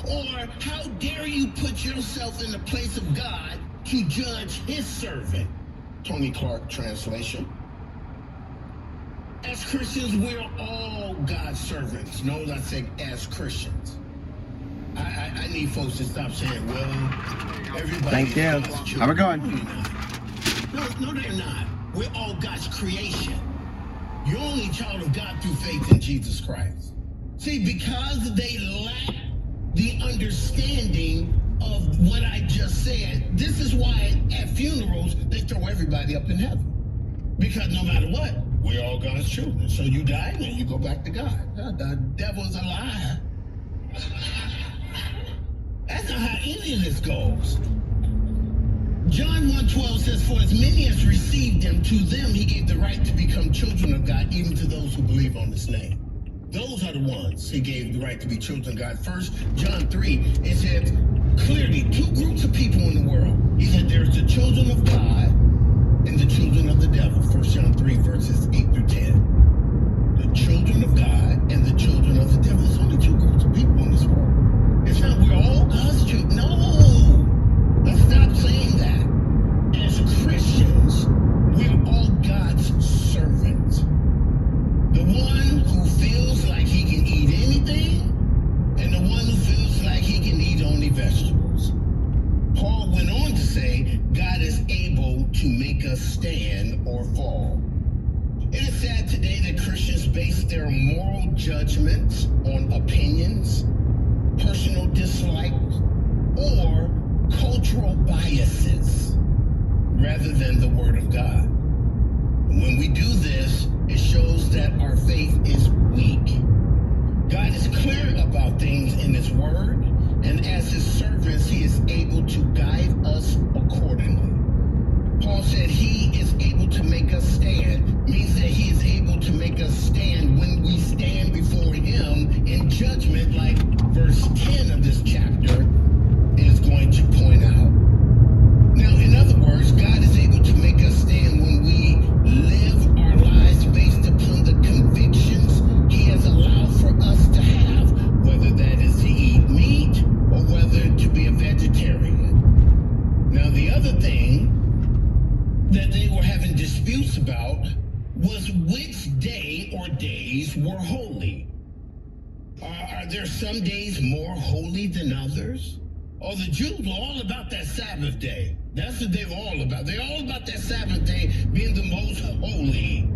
Or how dare you put yourself in the place of God to judge his servant? Tony Clark translation. As Christians, we're all God's servants. Notice I said as Christians. I need folks to stop saying, well, everybody Thank you. is God's children. How we going? No, they're not. We're all God's creation. You're only a child of God through faith in Jesus Christ. See, because they lack the understanding of what I just said, this is why at funerals, they throw everybody up in heaven. Because no matter what, we're all God's children. So you die and you go back to God. The devil's a liar. That's not how any of this goes. John 1:12 says, for as many as received him, to them he gave the right to become children of God, even to those who believe on his name. Those are the ones he gave the right to be children of God. First John 3, it says clearly two groups of people in the world. He said there's the children of God and the children of the devil. First John 3, verses 8 through 10. The children of God and the children of the devil. There's only two groups of people in this world. It's not we're all God's children. No! Let's stop saying that. As Christians, we're all God's servants. The one who feels like he can eat anything, and the one who feels like he can eat only vegetables. Paul went on to say, God is able to make us stand or fall. It is sad today that Christians base their moral judgments on opinions, personal dislikes, or cultural biases, rather than the Word of God. When we do this, it shows that our faith is weak. God is clear about things in his word, and as his servants, he is able to guide us accordingly. Paul said he is able to make us stand, means that he is able to make us stand when we stand before him in judgment, like verse 10 of this chapter is going to point out. Now, in other words, God is able to make us stand when we live our lives based upon the convictions he has allowed for us to have, whether that is to eat meat or whether to be a vegetarian. Now, the other thing that they were having disputes about was which day or days were holy. Are there some days more holy than others? Oh, the Jews were all about that Sabbath day. That's what they were all about. They're all about that Sabbath day being the most holy.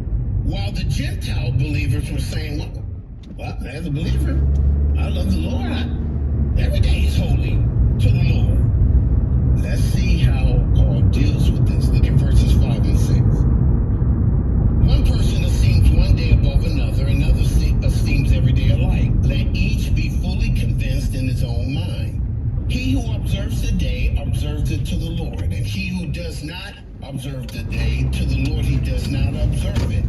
While the Gentile believers were saying, well, as a believer, I love the Lord. Every day is holy to the Lord. Let's see how Paul deals with this. Look at verses 5 and 6. One person esteems one day above another, another esteems every day alike. Let each be fully convinced in his own mind. He who observes the day observes it to the Lord, and he who does not observe the day to the Lord, he does not observe it.